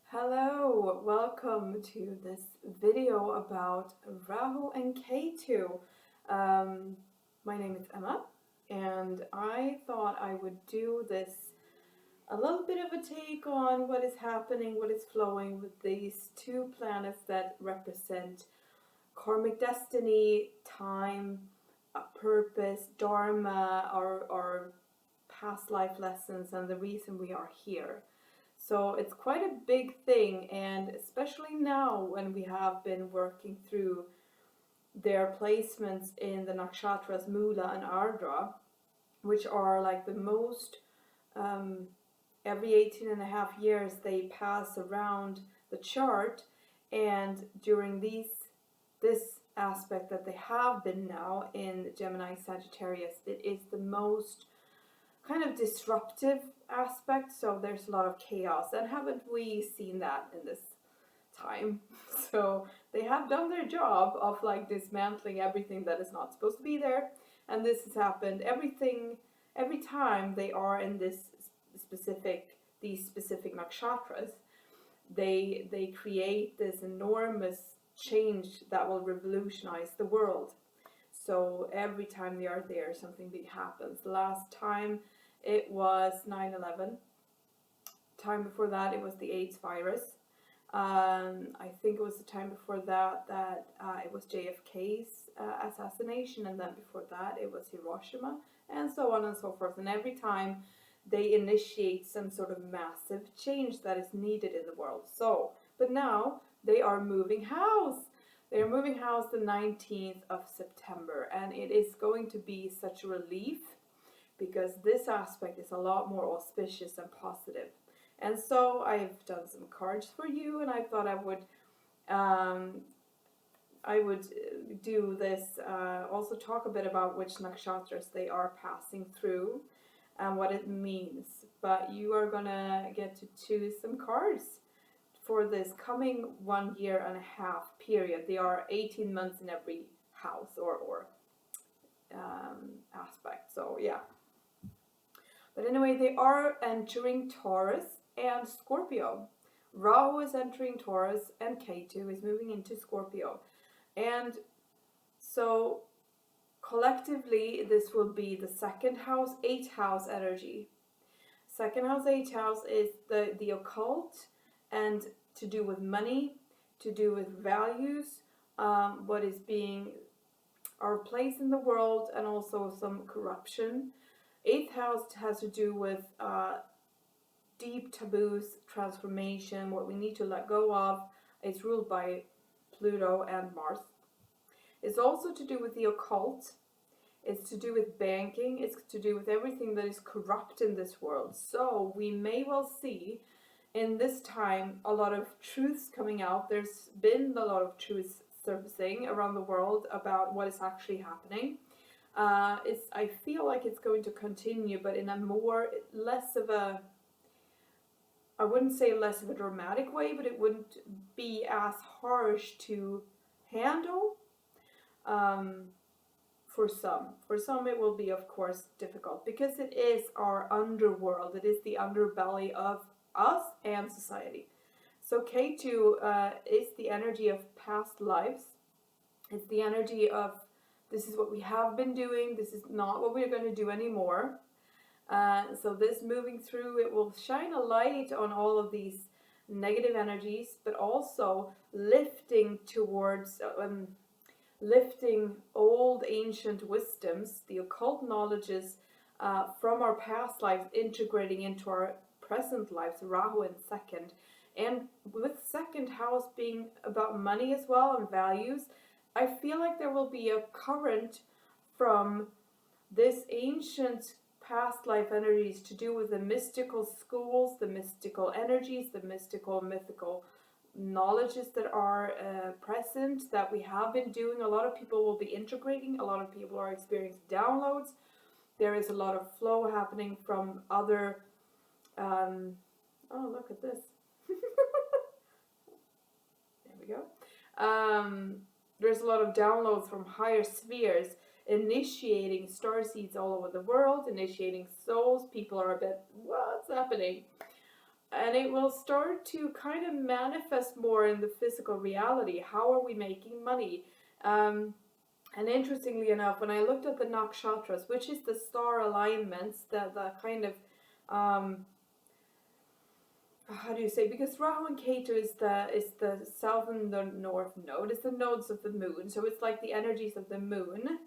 Hello, welcome to this video about Rahu and Ketu. My name is Emma, and I thought I would do this a little bit of a take on what is happening, what is flowing with these two planets that represent karmic destiny, time, purpose, dharma, our past life lessons, and the reason we are here. So it's quite a big thing, and especially now when we have been working through their placements in the nakshatras Mula and Ardra, which are like the most, every 18 and a half years they pass around the chart, and during this aspect that they have been now in Gemini Sagittarius, it is the most kind of disruptive aspect, so there's a lot of chaos, and haven't we seen that in this time? So they have done their job of like dismantling everything that is not supposed to be there, and this has happened every time they are in these specific nakshatras. They create this enormous change that will revolutionize the world. So every time they are there, something big happens. The last time it was 9/11. Time before that, it was the AIDS virus. I think it was the time before that it was JFK's assassination, and then before that it was Hiroshima, and so on and so forth. And every time they initiate some sort of massive change that is needed in the world. So, but now they are moving house. They are moving house the 19th of September, and it is going to be such a relief because this aspect is a lot more auspicious and positive. And so I've done some cards for you, and I thought I would do this, also talk a bit about which nakshatras they are passing through and what it means. But you are gonna get to choose some cards for this coming 1 year and a half period. They are 18 months in every house or aspect. So yeah. But anyway, they are entering Taurus and Scorpio. Rahu is entering Taurus and Ketu is moving into Scorpio. And so collectively this will be the second house, 8th house energy. Second house, 8th house is the occult, and to do with money, to do with values, what is being our place in the world, and also some corruption. 8th house has to do with deep taboos, transformation, what we need to let go of. It's ruled by Pluto and Mars. It's also to do with the occult. It's to do with banking. It's to do with everything that is corrupt in this world. So we may well see in this time a lot of truths coming out. There's been a lot of truths surfacing around the world about what is actually happening. I feel like it's going to continue, but in a I wouldn't say less of a dramatic way, but it wouldn't be as harsh to handle. For some. For some it will be, of course, difficult because it is our underworld. It is the underbelly of us and society. So K2 is the energy of past lives. It's the energy of this is what we have been doing. This is not what we're going to do anymore. So this moving through, it will shine a light on all of these negative energies, but also lifting towards lifting old ancient wisdoms, the occult knowledges from our past lives, integrating into our present lives. Rahu in second, and with second house being about money as well and values, I feel like there will be a current from this ancient past life energies to do with the mystical schools, the mystical energies, the mythical knowledges that are present, that we have been doing. A lot of people will be integrating. A lot of people are experiencing downloads. There is a lot of flow happening from other oh, look at this. There we go. There's a lot of downloads from higher spheres, initiating star seeds all over the world, initiating souls. People are a bit, what's happening? and it will start to kind of manifest more in the physical reality. How are we making money? And interestingly enough, when I looked at the nakshatras, which is the star alignments, the kind of how do you say? Because Rahu and Ketu is the south and the north node. It's the nodes of the moon, so it's like the energies of the moon.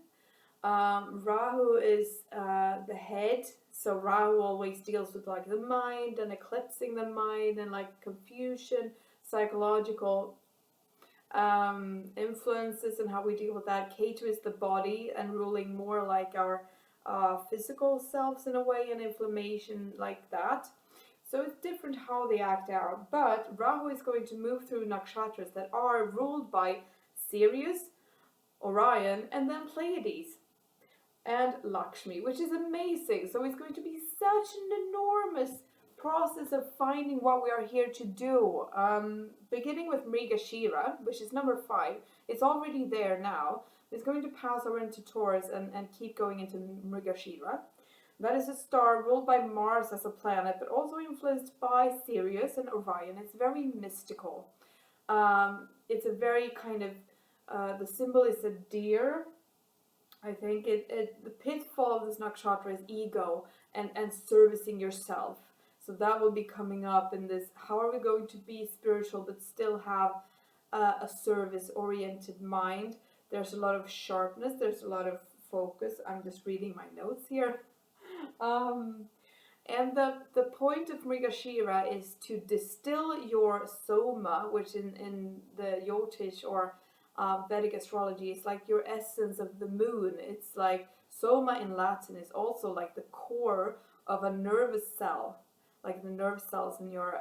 Rahu is the head, so Rahu always deals with like the mind and eclipsing the mind and like confusion, psychological influences and how we deal with that. Ketu is the body and ruling more like our physical selves in a way, and inflammation like that. So it's different how they act out. But Rahu is going to move through nakshatras that are ruled by Sirius, Orion, and then Pleiades and Lakshmi, which is amazing. So it's going to be such an enormous process of finding what we are here to do. Beginning with Mrigashira, which is number 5. It's already there now. It's going to pass over into Taurus and keep going into Mrigashira. That is a star ruled by Mars as a planet, but also influenced by Sirius and Orion. It's very mystical. It's a very kind of, the symbol is a deer. I think the pitfall of this nakshatra is ego and servicing yourself. So that will be coming up in this. How are we going to be spiritual but still have a service-oriented mind? There's a lot of sharpness. There's a lot of focus. I'm just reading my notes here. And the point of Mrigashira is to distill your soma, which in the Jyotish or Vedic astrology is like your essence of the moon. It's like soma in Latin is also like the core of a nervous cell, like the nerve cells in your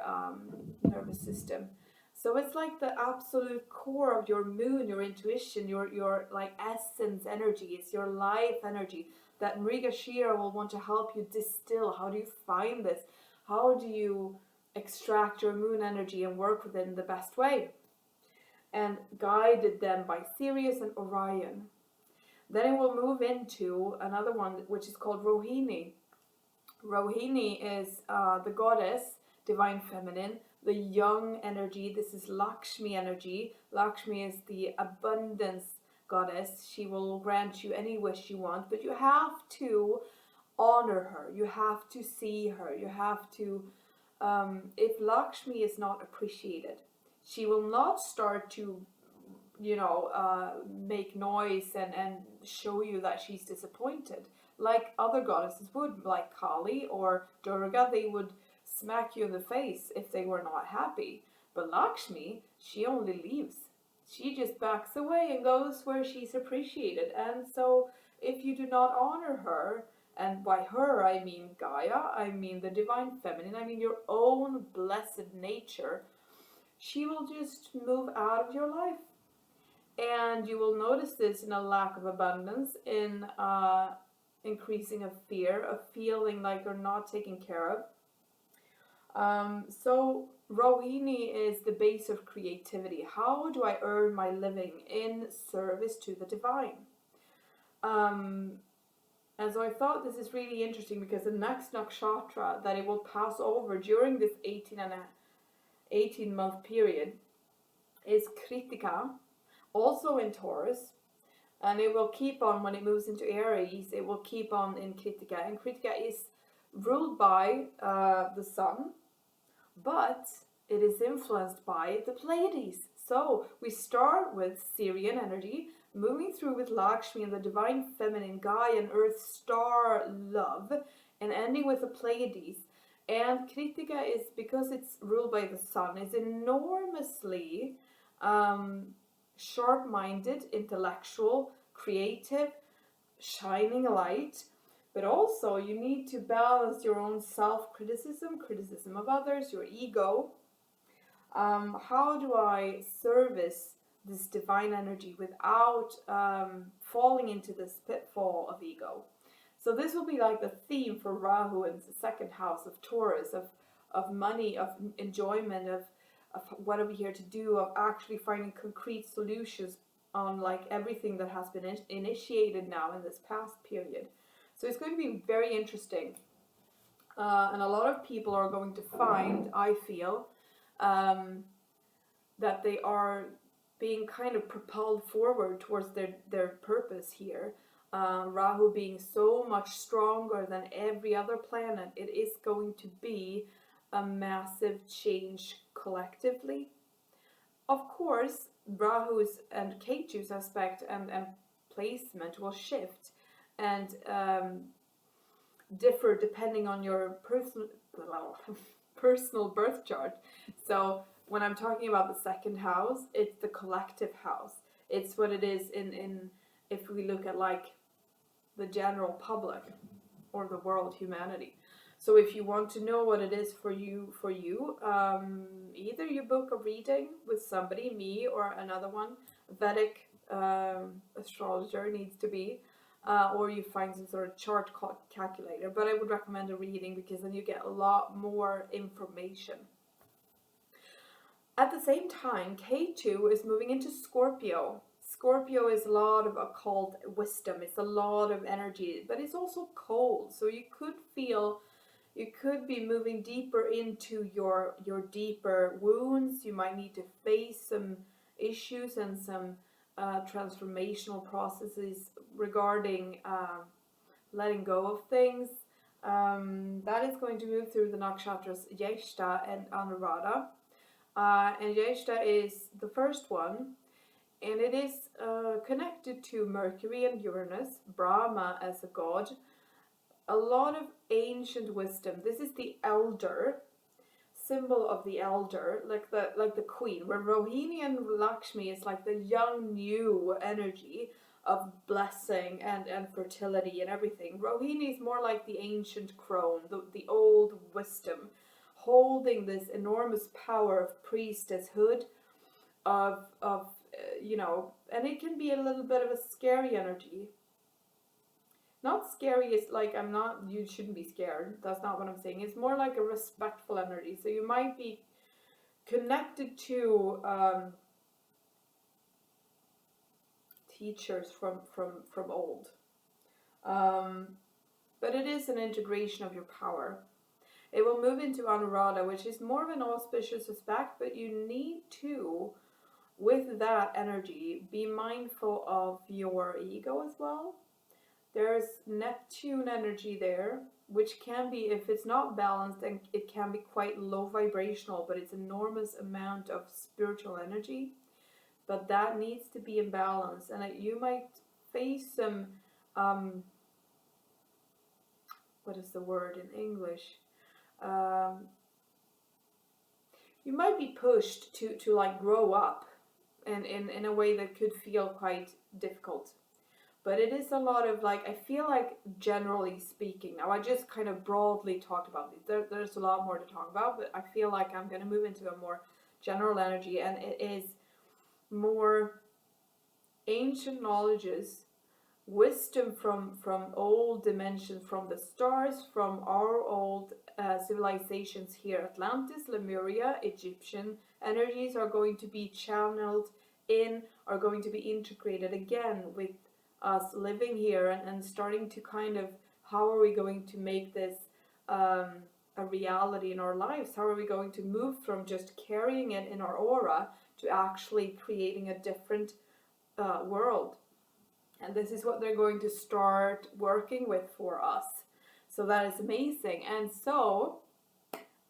nervous system. So it's like the absolute core of your moon, your intuition, your like essence energy. It's your life energy that Mrigashira will want to help you distill. How do you find this? How do you extract your moon energy and work with it in the best way? And guided them by Sirius and Orion. Then it will move into another one which is called Rohini. Rohini is the goddess, divine feminine, the young energy. This is Lakshmi energy. Lakshmi is the abundance goddess. She will grant you any wish you want, but you have to honor her. You have to see her. You have to, if Lakshmi is not appreciated, she will not start to, make noise and show you that she's disappointed. Like other goddesses would, like Kali or Durga, they would smack you in the face if they were not happy. But Lakshmi, she only leaves. She just backs away and goes where she's appreciated. And so if you do not honor her, and by her I mean Gaia, I mean the divine feminine, I mean your own blessed nature, she will just move out of your life. And you will notice this in a lack of abundance, in increasing of fear, of feeling like you're not taken care of. So Rohini is the base of creativity. How do I earn my living in service to the divine? And so I thought this is really interesting because the next nakshatra that it will pass over during this 18-month period is Kritika, also in Taurus, and it will keep on when it moves into Aries. It will keep on in Kritika, and Kritika is ruled by the sun, but it is influenced by the Pleiades. So we start with Syrian energy, moving through with Lakshmi and the divine feminine, Gaia and Earth star love, and ending with the Pleiades. And Kritika is, because it's ruled by the sun, is enormously sharp-minded, intellectual, creative, shining light. But also you need to balance your own self-criticism, criticism of others, your ego. How do I service this divine energy without falling into this pitfall of ego? So this will be like the theme for Rahu in the second house of Taurus, of money, of enjoyment, of what are we here to do, of actually finding concrete solutions on like everything that has been initiated now in this past period. So it's going to be very interesting. And a lot of people are going to find, I feel, that they are being kind of propelled forward towards their purpose here. Rahu being so much stronger than every other planet, it is going to be a massive change collectively. Of course, Rahu's and Ketu's aspect and placement will shift and differ depending on your personal birth chart. So when I'm talking about the second house, it's the collective house. It's what it is in if we look at like the general public or the world, humanity. So if you want to know what it is for you, either you book a reading with somebody, me or another one, Vedic astrologer needs to be, or you find some sort of chart calculator. But I would recommend a reading because then you get a lot more information. At the same time, K2 is moving into Scorpio. Scorpio is a lot of occult wisdom. It's a lot of energy, but it's also cold. So you could be moving deeper into your deeper wounds. You might need to face some issues and some transformational processes regarding letting go of things. That is going to move through the nakshatras Jyeshta and Anuradha. And Jyeshta is the first one, and it is connected to Mercury and Uranus, Brahma as a god, a lot of ancient wisdom. This is the elder, symbol of the elder, like the queen, where Rohini and Lakshmi is like the young new energy of blessing and fertility and everything. Rohini is more like the ancient crone, the old wisdom, holding this enormous power of priestesshood, of and it can be a little bit of a scary energy. Not scary is like you shouldn't be scared. That's not what I'm saying. It's more like a respectful energy. So you might be connected to teachers from old. But it is an integration of your power. It will move into Anuradha, which is more of an auspicious aspect, but you need to, with that energy, be mindful of your ego as well. There's Neptune energy there, which can be, if it's not balanced, and it can be quite low vibrational, but it's enormous amount of spiritual energy. But that needs to be in balance, and you might face some, what is the word in English? You might be pushed to like grow up, and in a way that could feel quite difficult. But it is a lot of like, I feel like generally speaking, now I just kind of broadly talked about these. There's a lot more to talk about, but I feel like I'm going to move into a more general energy, and it is more ancient knowledges, wisdom from old dimensions, from the stars, from our old civilizations here. Atlantis, Lemuria, Egyptian energies are going to be channeled in, are going to be integrated again with us living here and starting to kind of, how are we going to make this a reality in our lives? How are we going to move from just carrying it in our aura to actually creating a different world? And this is what they're going to start working with for us. So that is amazing. And so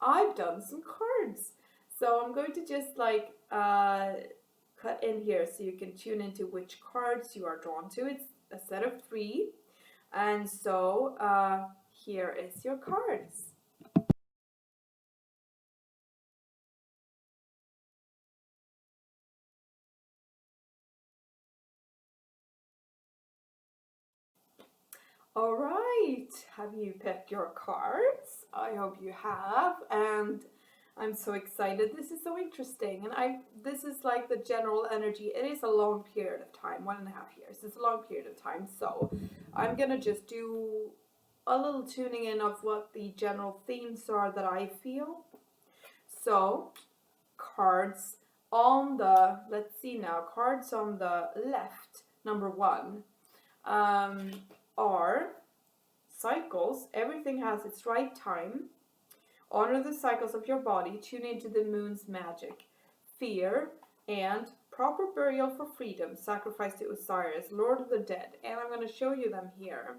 I've done some cards. So I'm going to just like cut in here so you can tune into which cards you are drawn to. It's a set of 3. And so here is your cards. All right, have you picked your cards? I hope you have, and I'm so excited. This is so interesting, and this is like the general energy. It is a long period of time, 1.5 years. It's a long period of time, so I'm gonna just do a little tuning in of what the general themes are that I feel. So, cards on the, let's see now, cards on the left, number 1, are cycles. Everything has its right time. Honor the cycles of your body. Tune into the moon's magic. Fear and proper burial for freedom. Sacrifice to Osiris, Lord of the Dead. And I'm going to show you them here.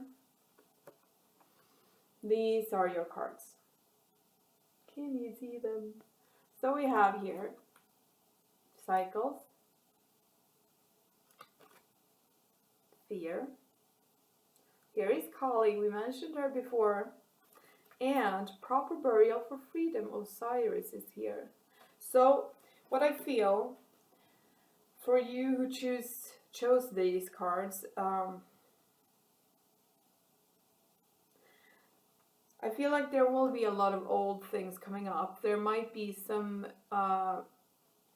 These are your cards. Can you see them? So we have here cycles, fear. Here is Kali, we mentioned her before. And proper burial for freedom, Osiris is here. So what I feel for you who chose these cards, I feel like there will be a lot of old things coming up. There might be some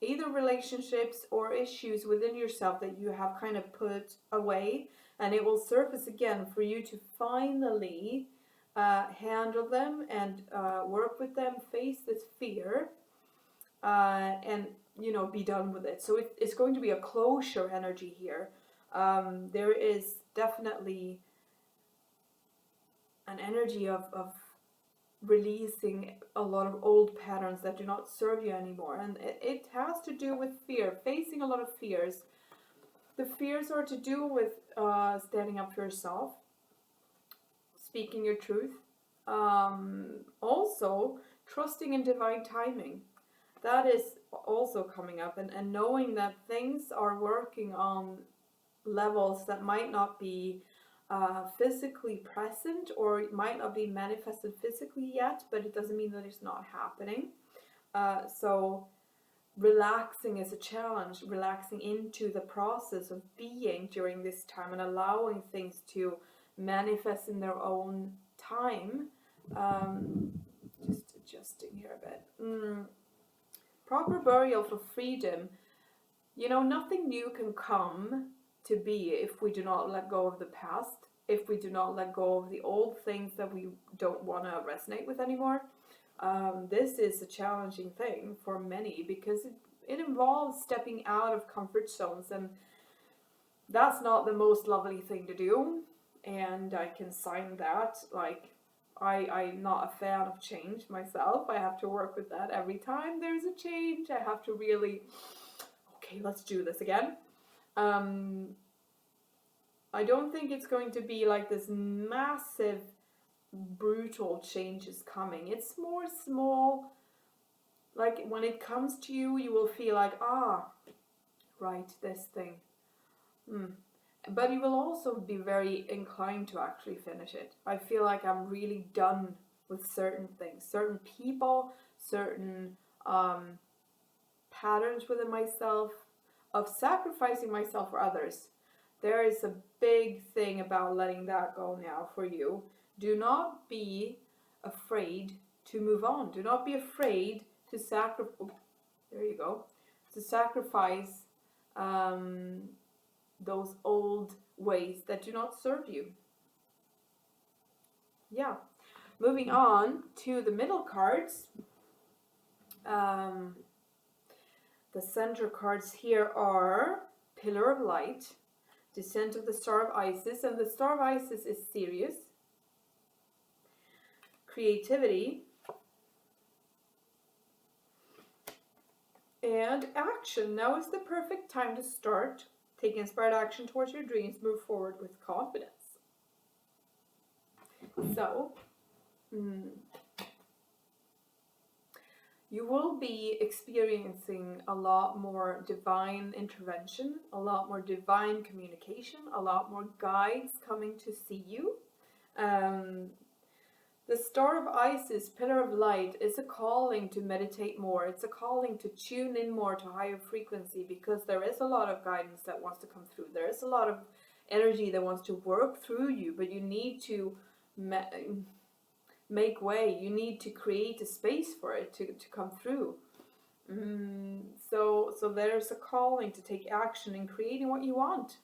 either relationships or issues within yourself that you have kind of put away, and it will surface again for you to finally handle them and work with them, face this fear, and be done with it. So it's going to be a closure energy here. There is definitely an energy of releasing a lot of old patterns that do not serve you anymore, and it has to do with fear, facing a lot of fears. The fears are to do with standing up for yourself, speaking your truth, also trusting in divine timing. That is also coming up, and knowing that things are working on levels that might not be physically present, or it might not be manifested physically yet, but it doesn't mean that it's not happening. So relaxing is a challenge, relaxing into the process of being during this time and allowing things to manifest in their own time. Just adjusting here a bit. Proper burial for freedom. Nothing new can come to be if we do not let go of the past, if we do not let go of the old things that we don't want to resonate with anymore. This is a challenging thing for many because it involves stepping out of comfort zones, and that's not the most lovely thing to do, and I can sign that. I'm not a fan of change myself. I have to work with that every time there's a change. I have to really, okay, let's do this again. I don't think it's going to be like this massive, brutal changes coming. It's more small. Like when it comes to you, you will feel like, right, this thing. But you will also be very inclined to actually finish it. I feel like I'm really done with certain things, certain people, certain patterns within myself of sacrificing myself for others. There is a big thing about letting that go now for you. Do not be afraid to move on. Do not be afraid to sacrifice. There you go. To sacrifice those old ways that do not serve you. Yeah. Moving on to the middle cards. The center cards here are Pillar of Light, Descent of the Star of Isis, and the Star of Isis is Sirius. Creativity. And action. Now is the perfect time to start. Take inspired action towards your dreams. Move forward with confidence. So, you will be experiencing a lot more divine intervention, a lot more divine communication, a lot more guides coming to see you. The Star of Isis, Pillar of Light, is a calling to meditate more. It's a calling to tune in more to higher frequency, because there is a lot of guidance that wants to come through. There is a lot of energy that wants to work through you, but you need to make way. You need to create a space for it to come through. So there's a calling to take action in creating what you want.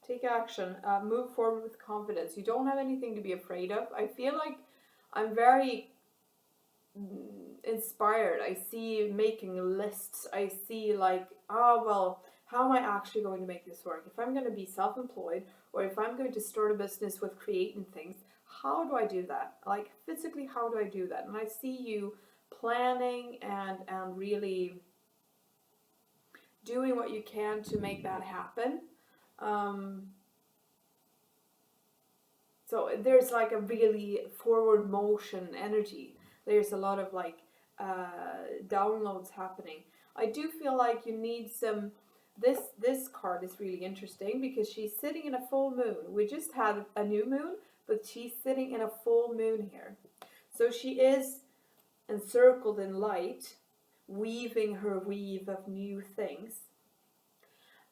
Take action. Move forward with confidence. You don't have anything to be afraid of. I feel like I'm very inspired. I see making lists. I see like, well, how am I actually going to make this work? If I'm going to be self-employed, or if I'm going to start a business with creating things, how do I do that? Like physically, how do I do that? And I see you planning and really doing what you can to make that happen. So there's like a really forward motion energy. There's a lot of like downloads happening. I do feel like you need some. This card is really interesting because she's sitting in a full moon. We just had a new moon, but she's sitting in a full moon here. So she is encircled in light, weaving her weave of new things.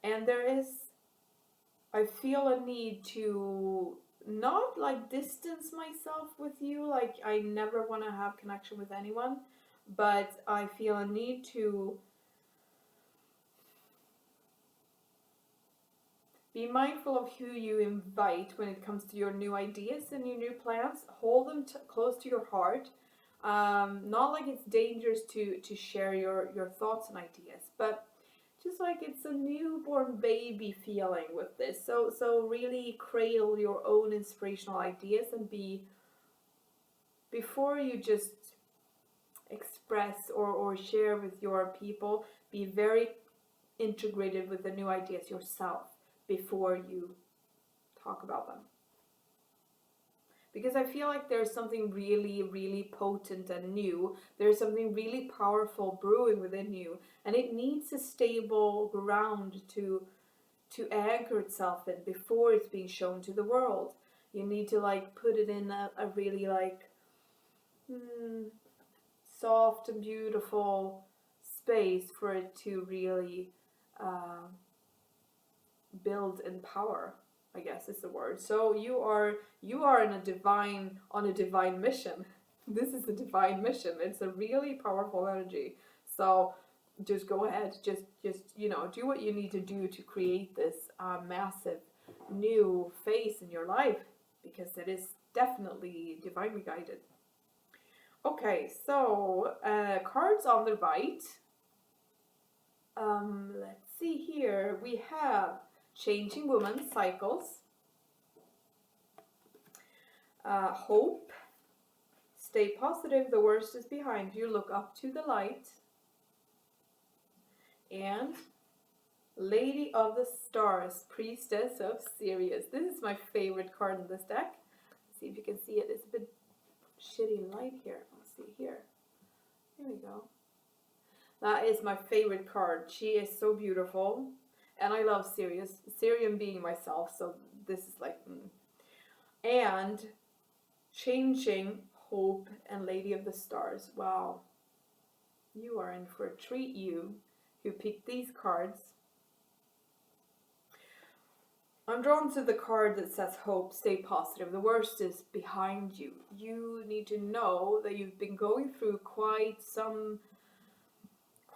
And there is, I feel a need to not like distance myself with you, like I never want to have connection with anyone, but I feel a need to be mindful of who you invite when it comes to your new ideas and your new plans. Hold them close to your heart. Not like it's dangerous to share your thoughts and ideas, but just like it's a newborn baby feeling with this. So really cradle your own inspirational ideas and before you just express or share with your people, be very integrated with the new ideas yourself before you talk about them. Because I feel like there's something really, really potent and new. There's something really powerful brewing within you. And it needs a stable ground to anchor itself in before it's being shown to the world. You need to like put it in a really like soft and beautiful space for it to really build in power, I guess is the word. So you are on a divine mission. This is a divine mission. It's a really powerful energy. So just go ahead, just do what you need to do to create this massive new phase in your life, because it is definitely divinely guided. Okay, so cards on the right. Let's see here. We have changing women's cycles, hope, stay positive, the worst is behind you, look up to the light, and Lady of the Stars, Priestess of Sirius. This is my favorite card in this deck. Let's see if you can see it. It's a bit shitty light here. Let's see here. Here we go. That is my favorite card. She is so beautiful. And I love Sirius. Sirian being myself, so this is like... And changing, hope, and Lady of the Stars. Wow. You are in for a treat, you who picked these cards. I'm drawn to the card that says hope, stay positive. The worst is behind you. You need to know that you've been going through quite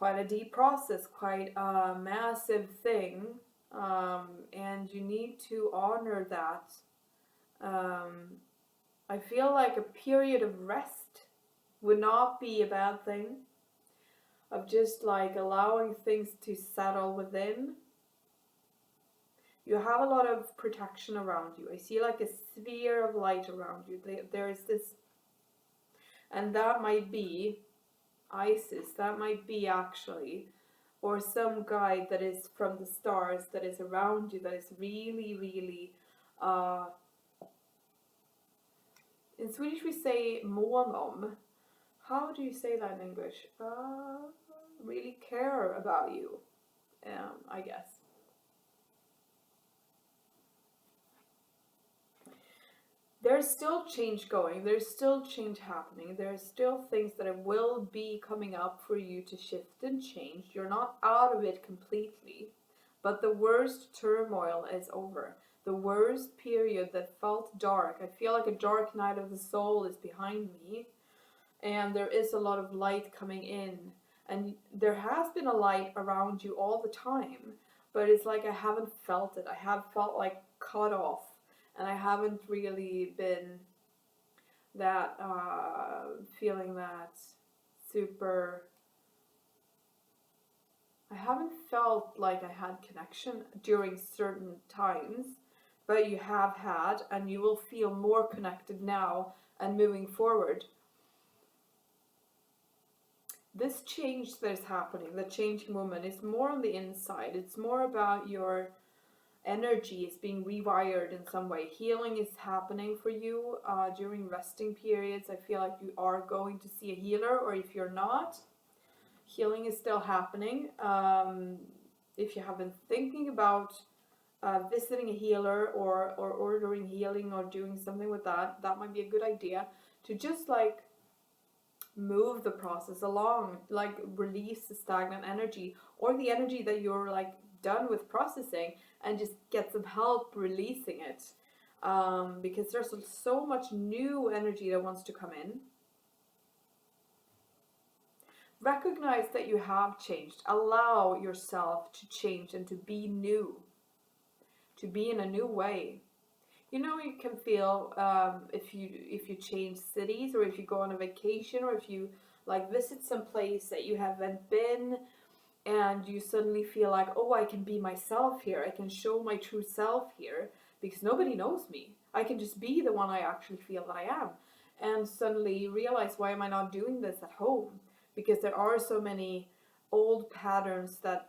a deep process, quite a massive thing, and you need to honor that. I feel like a period of rest would not be a bad thing, of just like allowing things to settle within. You have a lot of protection around you. I see like a sphere of light around you. There is this, and that might be Isis, that might be actually, or some guide that is from the stars that is around you, that is really, really, in Swedish we say mån om. How do you say that in English? Really care about you, I guess. There's still change going, there's still change happening, there's still things that will be coming up for you to shift and change. You're not out of it completely, but the worst turmoil is over. The worst period that felt dark, I feel like a dark night of the soul is behind me, and there is a lot of light coming in, and there has been a light around you all the time, but it's like I haven't felt it. I have felt like cut off. And I haven't really been that, feeling that super, I haven't felt like I had connection during certain times, but you have had, and you will feel more connected now and moving forward. This change that is happening, the changing moment, is more on the inside. It's more about your energy is being rewired in some way. Healing is happening for you during resting periods. I feel like you are going to see a healer, or if you're not, healing is still happening. If you have been thinking about visiting a healer or ordering healing or doing something with that, that might be a good idea to just like move the process along, like release the stagnant energy or the energy that you're like done with processing, and just get some help releasing it, because there's so much new energy that wants to come in. Recognize that you have changed. Allow yourself to change and to be new, to be in a new way. You know, you can feel if you change cities, or if you go on a vacation, or if you like visit some place that you haven't been, and you suddenly feel like, oh, I can be myself here. I can show my true self here because nobody knows me. I can just be the one I actually feel that I am. And suddenly realize, why am I not doing this at home? Because there are so many old patterns that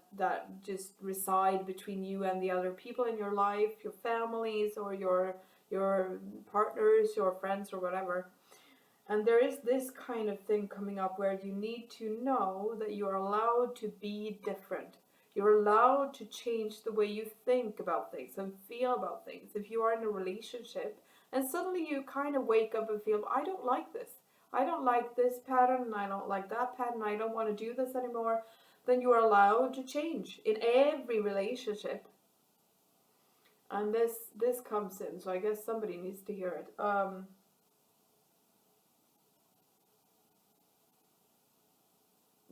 just reside between you and the other people in your life, your families, or your partners, your friends, or whatever. And there is this kind of thing coming up where you need to know that you are allowed to be different. You're allowed to change the way you think about things and feel about things. If you are in a relationship and suddenly you kind of wake up and feel, I don't like this. I don't like this pattern, and I don't like that pattern. I don't want to do this anymore. Then you are allowed to change in every relationship. And this comes in, so I guess somebody needs to hear it.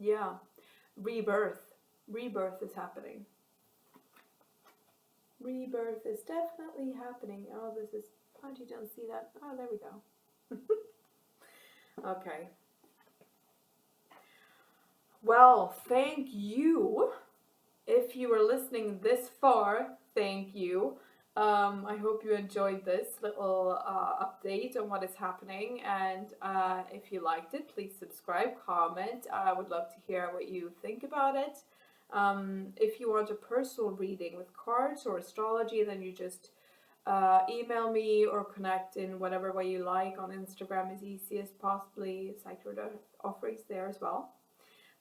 Yeah, rebirth. Rebirth is happening. Rebirth is definitely happening. Oh, this is, how do you don't see that? Oh, there we go. Okay. Well, thank you. If you were listening this far, thank you. I hope you enjoyed this little update on what is happening, and if you liked it, please subscribe, comment. I would love to hear what you think about it. If you want a personal reading with cards or astrology, then you just email me or connect in whatever way you like. On Instagram is easiest, possibly Sacred Offerings there as well.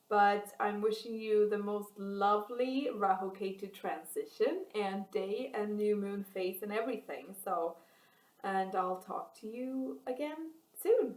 But I'm wishing you the most lovely Rahu Ketu transition and day and new moon phase and everything. So, and I'll talk to you again soon.